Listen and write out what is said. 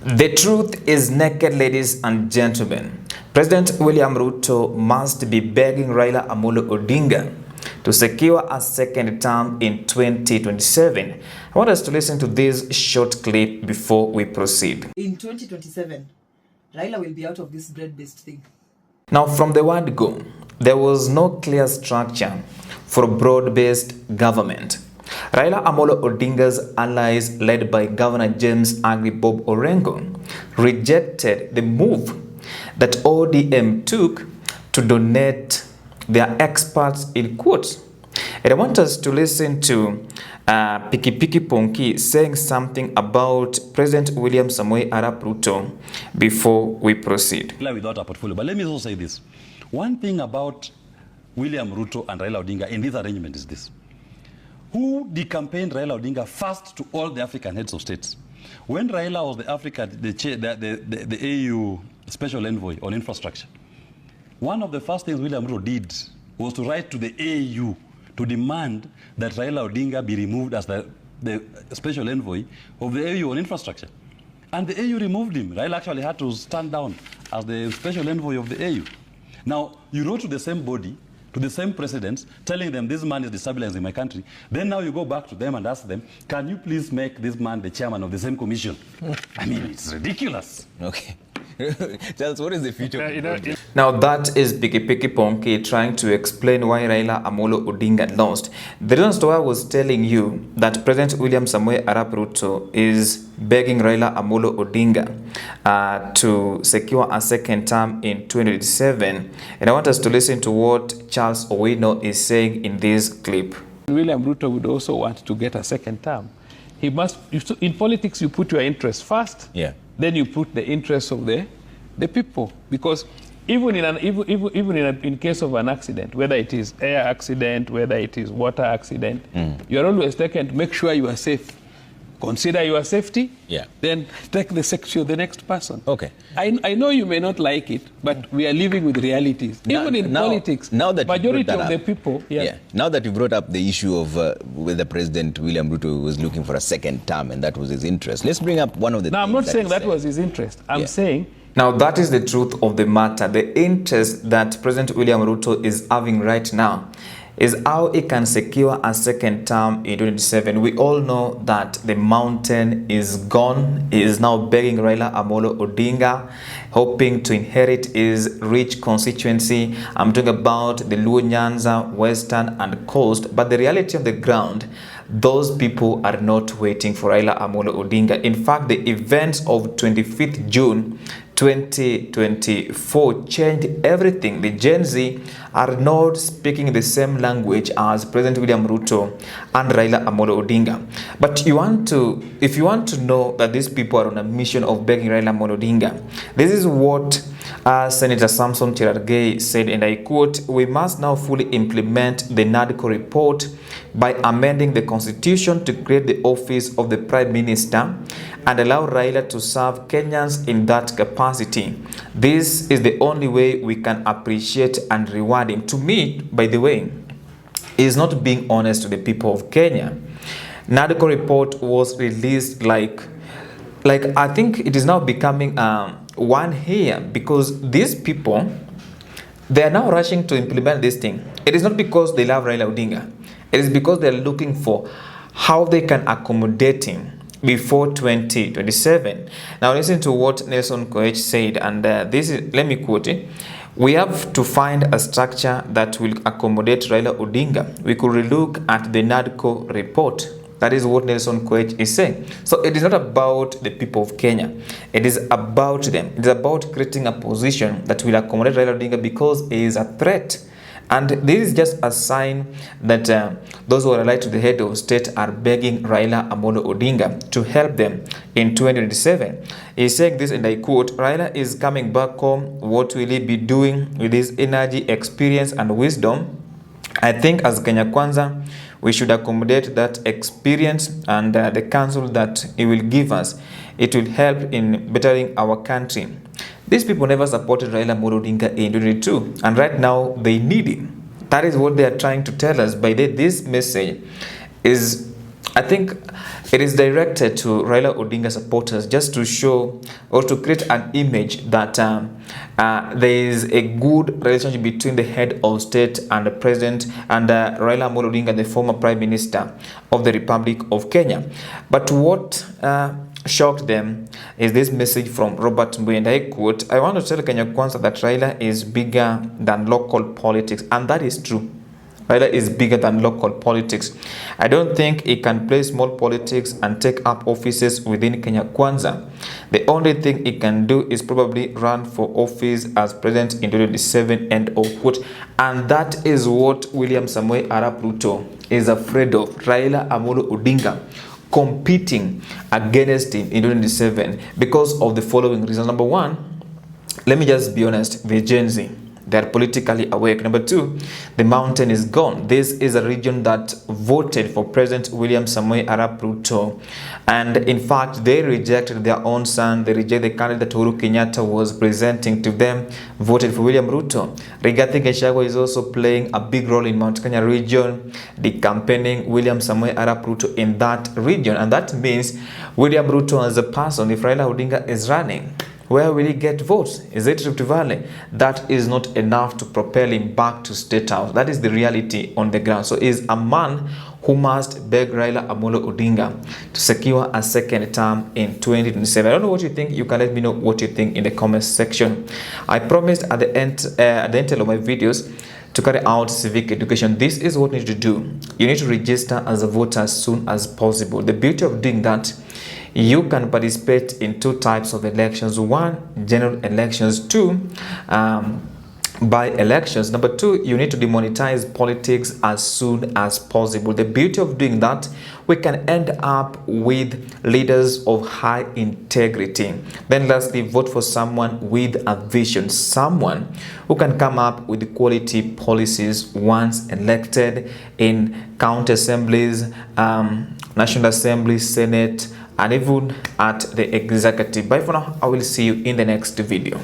The truth is naked, ladies and gentlemen. President William Ruto must be begging Raila Amolo Odinga to secure a second term in 2027. I want us to listen to this short clip before we proceed. In 2027, Raila will be out of this bread-based thing. Now, from the word go, there was no clear structure for broad-based government. Raila Amolo Odinga's allies, led by Governor James Agri Bob Orengo, rejected the move that ODM took to donate their experts in quotes. And I want us to listen to Piki Piki Ponki saying something about President William Samoei Arap Ruto before we proceed. Without a portfolio, but let me also say this. One thing about William Ruto and Raila Odinga in this arrangement is this. Who decampaigned Raila Odinga first to all the African heads of states? When Raila was the AU Special Envoy on Infrastructure, one of the first things William Ruto did was to write to the AU to demand that Raila Odinga be removed as the Special Envoy of the AU on Infrastructure. And the AU removed him. Raila actually had to stand down as the Special Envoy of the AU. Now, you wrote to the same body, to the same presidents, telling them this man is destabilizing my country. Then now you go back to them and ask them, can you please make this man the chairman of the same commission? I mean, it's ridiculous. Okay. Tell us, what is the future? Now that is Piki Piki Ponki trying to explain why Raila Amolo Odinga lost. The reason why I was telling you that President William Samoei Arap Ruto is begging Raila Amolo Odinga to secure a second term in 2027. And I want us to listen to what Charles Owino is saying in this clip. William Ruto would also want to get a second term. He must, in politics, you put your interest first. Yeah. Then you put the interests of the people, because even in case of an accident, whether it is air accident, whether it is water accident, you are always taken to make sure you are safe. Consider your safety, then take the safety of the next person. Okay. I know you may not like it, but we are living with realities. Even in politics, now that majority of the people... Now that you brought up the issue of whether President William Ruto was looking for a second term and that was his interest, let's bring up one of the things. No, I'm not saying that was his interest. I'm saying... Now that is the truth of the matter. The interest that President William Ruto is having right now is how he can secure a second term in 2027. We all know that the mountain is gone. He is now begging Raila Amolo Odinga, hoping to inherit his rich constituency. I'm talking about the Luo Nyanza, Western and Coast. But the reality on the ground, those people are not waiting for Raila Amolo Odinga. In fact, the events of 25th June 2024 changed everything. The Gen Z are not speaking the same language as President William Ruto and Raila Amolo Odinga. But if you want to know that these people are on a mission of begging Raila Amolo Odinga, this is what Senator Samson Cherargei said, and I quote, "We must now fully implement the NADCO report by amending the constitution to create the office of the Prime Minister and allow Raila to serve Kenyans in that capacity. This is the only way we can appreciate and reward him." To me, by the way, he is not being honest to the people of Kenya. NADCO report was released like I think it is now becoming one here, because these people, they are now rushing to implement this thing. It is not because they love Raila Odinga. It is because they are looking for how they can accommodate him before 2027. Now listen to what Nelson Koech said, and this is, let me quote it. "We have to find a structure that will accommodate Raila Odinga. We could relook at the NADCO report." That is what Nelson Koech is saying. So it is not about the people of Kenya. It is about them. It is about creating a position that will accommodate Raila Odinga because he is a threat. And this is just a sign that those who are allied to the head of state are begging Raila Amolo Odinga to help them in 2027. He's saying this, and I quote, "Raila is coming back home. What will he be doing with his energy, experience, and wisdom? I think as Kenya Kwanza, we should accommodate that experience and the counsel that he will give us. It will help in bettering our country." These people never supported Raila Amolo Odinga in 2022, and right now they need him. That is what they are trying to tell us. By this message is, I think, It is directed to Raila Odinga supporters just to show or to create an image that there is a good relationship between the head of state and the president and Raila Amolo Odinga, the former prime minister of the Republic of Kenya. But what shocked them is this message from Robert Mbuyi, and I quote, "I want to tell Kenya Kwanza that Raila is bigger than local politics," and that is true. Raila is bigger than local politics. I don't think he can play small politics and take up offices within Kenya Kwanza. The only thing he can do is probably run for office as president in 2027, end of quote. And that is what William Samoei Arap Ruto is afraid of. Raila Amolo Odinga competing against him in 2027 because of the following reasons. Number one, let me just be honest, the Gen Z, they are politically awake. Number two, the mountain is gone. This is a region that voted for President William Samoei Arap Ruto. And in fact, they rejected their own son. They rejected the candidate that Uhuru Kenyatta was presenting to them, voted for William Ruto. Rigathi Gachagua is also playing a big role in Mount Kenya region, the campaigning William Samoei Arap Ruto in that region. And that means William Ruto as a person, if Raila Odinga is running, where will he get votes? Is it Rift Valley? That is not enough to propel him back to State House. That is the reality on the ground. So he is a man who must beg Raila Amolo Odinga to secure a second term in 2027. I don't know what you think. You can let me know what you think in the comments section. I promised at the end of my videos to carry out civic education. This is what you need to do. You need to register as a voter as soon as possible. The beauty of doing that, you can participate in two types of elections. One, general elections. Two, by elections. Number two, you need to demonetize politics as soon as possible. The beauty of doing that, we can end up with leaders of high integrity. Then lastly, vote for someone with a vision, someone who can come up with quality policies once elected in county assemblies, national assembly, senate, and even at the executive. Bye for now. I will see you in the next video.